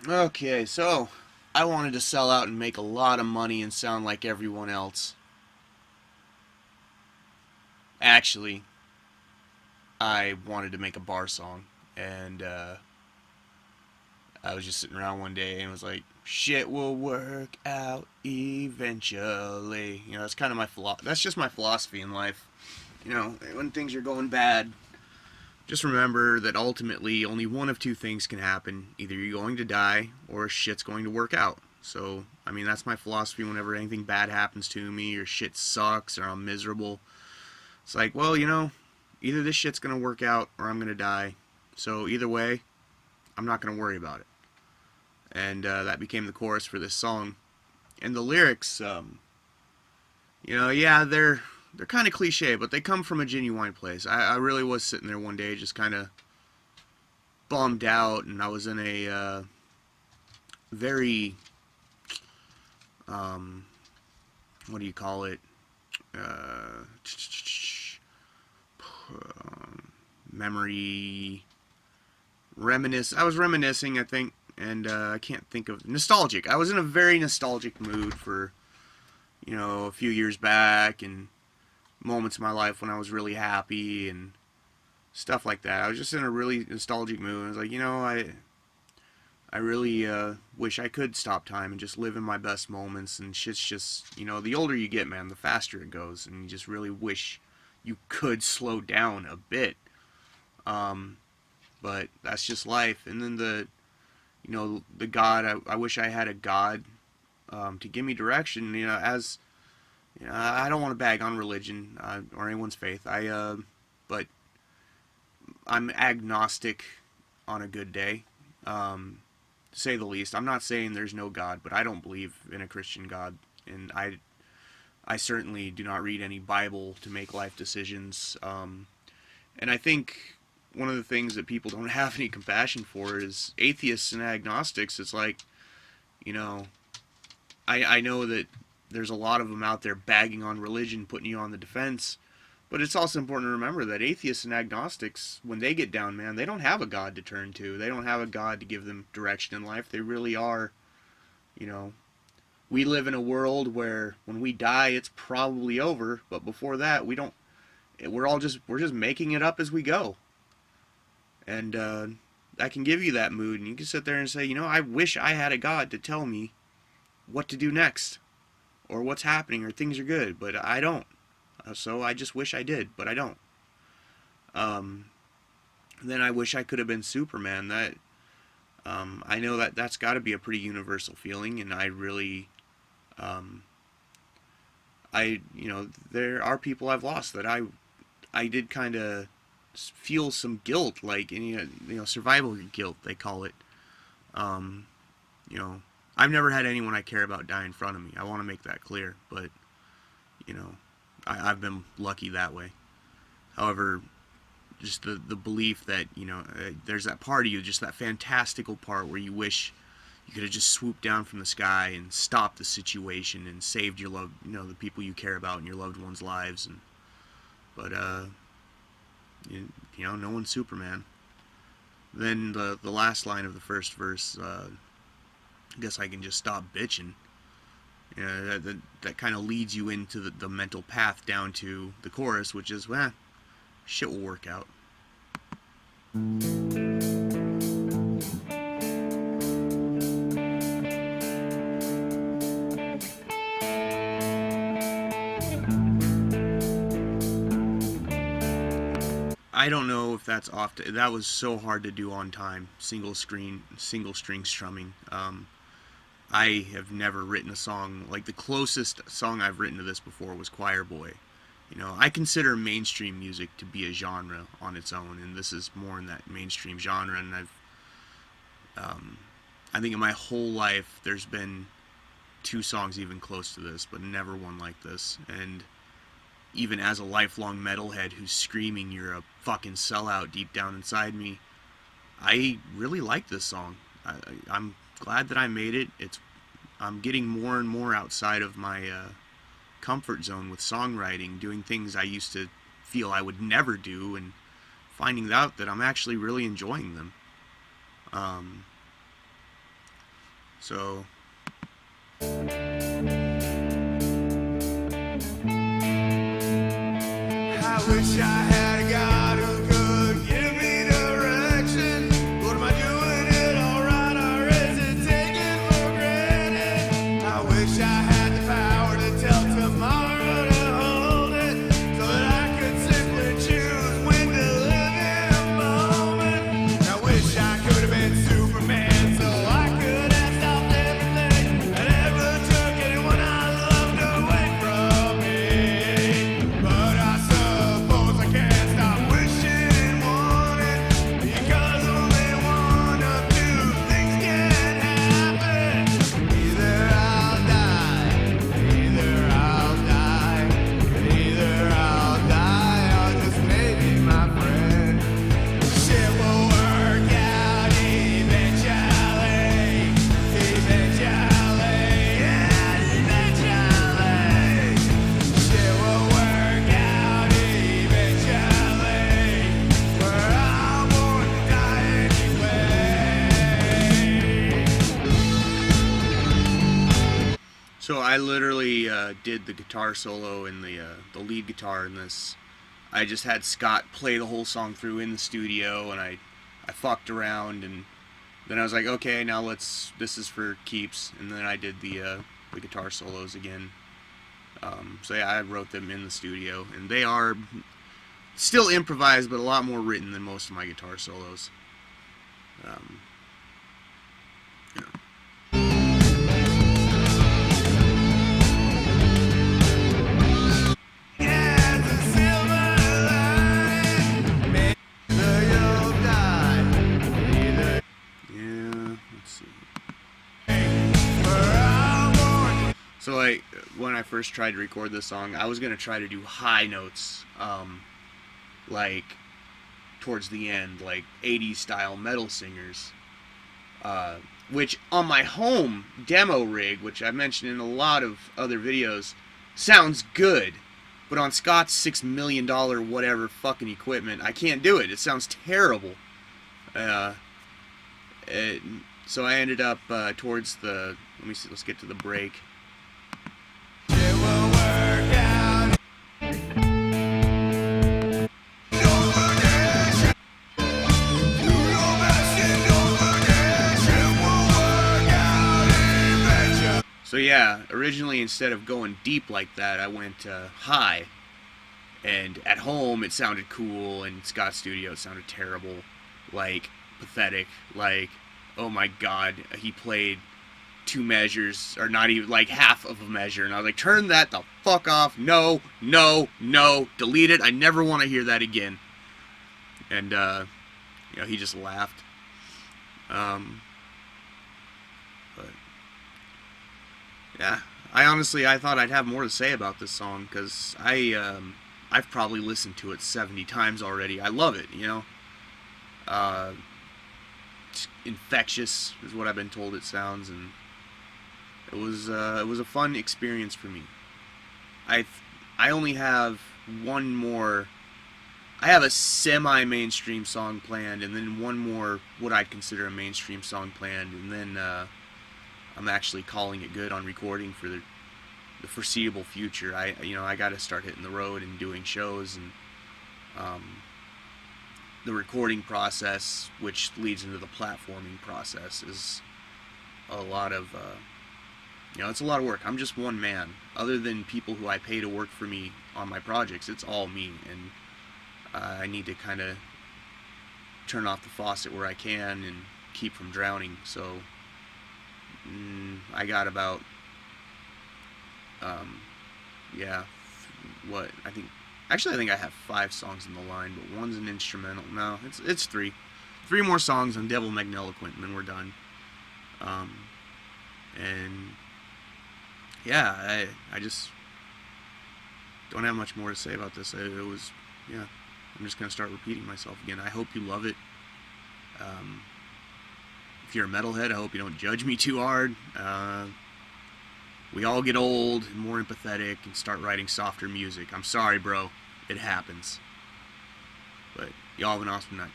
Okay, so I wanted to sell out and make a lot of money and sound like everyone else. Actually, I wanted to make a bar song, and I was just sitting around one day and was like, "Shit will work out eventually." That's kind of that's just my philosophy in life. When things are going bad, just remember that ultimately only one of two things can happen. Either you're going to die or shit's going to work out. So, that's my philosophy whenever anything bad happens to me or shit sucks or I'm miserable. It's like, well, either this shit's going to work out or I'm going to die. So, either way, I'm not going to worry about it. And that became the chorus for this song. And the lyrics, yeah, they're kind of cliche, but they come from a genuine place. I really was sitting there one day just kind of bummed out, and I was in a very um, what do you call it? Uh, Memory reminisce. I was reminiscing, I think, and I can't think of nostalgic. I was in a very nostalgic mood for a few years back and moments in my life when I was really happy and stuff like that. I was just in a really nostalgic mood. I was like, I really wish I could stop time and just live in my best moments. And shit's just, the older you get, man, the faster it goes. And you just really wish you could slow down a bit. Um, but that's just life. And then the God, I wish I had a God to give me direction. I don't want to bag on religion or anyone's faith. But I'm agnostic on a good day. To say the least. I'm not saying there's no God, but I don't believe in a Christian God, and I certainly do not read any Bible to make life decisions. And I think one of the things that people don't have any compassion for is atheists and agnostics. It's like, you know, I know that there's a lot of them out there bagging on religion, putting you on the defense. But it's also important to remember that atheists and agnostics, when they get down, man, they don't have a God to turn to. They don't have a God to give them direction in life. They really are, you know, we live in a world where when we die, it's probably over. But before that, we don't. We're just making it up as we go, and that can give you that mood, and you can sit there and say, I wish I had a God to tell me what to do next, or what's happening, or things are good, but I don't. So I just wish I did, but I don't. Um, then I wish I could have been Superman. That I know that's got to be a pretty universal feeling, and I really, um, there are people I've lost that I did kind of feel some guilt, like survival guilt they call it. Um, you know, I've never had anyone I care about die in front of me. I want to make that clear, but you know, I've been lucky that way. However, just the belief that there's that part of you, just that fantastical part where you wish you could have just swooped down from the sky and stopped the situation and saved your love, the people you care about in your loved ones' lives. And but no one's Superman. Then the last line of the first verse, I guess I can just stop bitching. That kind of leads you into the mental path down to the chorus, which is, well, shit will work out. I don't know if that's off. That was so hard to do on time. Single string strumming. I have never written a song like the closest song I've written to this before was Choir Boy. I consider mainstream music to be a genre on its own, and this is more in that mainstream genre. And um, I think in my whole life there's been two songs even close to this, but never one like this. And even as a lifelong metalhead who's screaming you're a fucking sellout deep down inside me, I really like this song. I'm glad that I made it. I'm getting more and more outside of my comfort zone with songwriting, doing things I used to feel I would never do, and finding out that I'm actually really enjoying them. Um, So I wish I had a God who could give me direction. What am I doing it all right, or is it taken for granted? I wish I had the power to tell tomorrow to hold it, so that I could simply choose when to live in a moment. I wish I could have been Superman, so I could have stopped everything that ever took anyone I loved away from me. But I suppose I can't stop wishing and wanting, because only one of two things can happen. Either I'll die, either I'll die, either I'll die, or just maybe my friend. Shit will work out eventually, eventually, yeah, eventually. Shit will work out eventually, where I won't die anyway. So I literally did the guitar solo and the lead guitar in this. I just had Scott play the whole song through in the studio, and I fucked around, and then I was like, okay, now this is for keeps, and then I did the guitar solos again. So yeah, I wrote them in the studio, and they are still improvised, but a lot more written than most of my guitar solos. You know. Yeah, the silver lining, maybe you'll die, either Yeah, let's see. where I won't. So like when I first tried to record this song, I was gonna try to do high notes, like towards the end, like 80s style metal singers, which on my home demo rig, which I mentioned in a lot of other videos, sounds good, but on Scott's $6 million whatever fucking equipment, I can't do it. It sounds terrible. So I ended up towards the, let's get to the break. It will work out. Don't forget, do your best and don't forget, it will work out eventually. So yeah, originally instead of going deep like that, I went high. And at home it sounded cool, and Scott's studio it sounded terrible, like pathetic, like oh my god, he played 2 measures, or not even like half of a measure, and I was like, turn that the fuck off, no, no, no, delete it, I never want to hear that again. And he just laughed. But yeah, I thought I'd have more to say about this song, because I've probably listened to it 70 times already. I love it, It's infectious is what I've been told it sounds, and it was a fun experience for me. I only have one more. I have a semi-mainstream song planned, and then one more what I'd consider a mainstream song planned, and then I'm actually calling it good on recording for the foreseeable future. I got to start hitting the road and doing shows, and the recording process, which leads into the platforming process, is a lot of it's a lot of work. I'm just one man. Other than people who I pay to work for me on my projects, it's all me, and I need to kind of turn off the faucet where I can and keep from drowning. So I got about I think I have 5 songs in the line, but one's an instrumental. No, it's 3 more songs on Devil Magniloquent, and then we're done. And yeah, I just don't have much more to say about this. I'm just gonna start repeating myself again. I hope you love it. If you're a metalhead, I hope you don't judge me too hard. We all get old and more empathetic and start writing softer music. I'm sorry, bro. It happens. But y'all have an awesome night.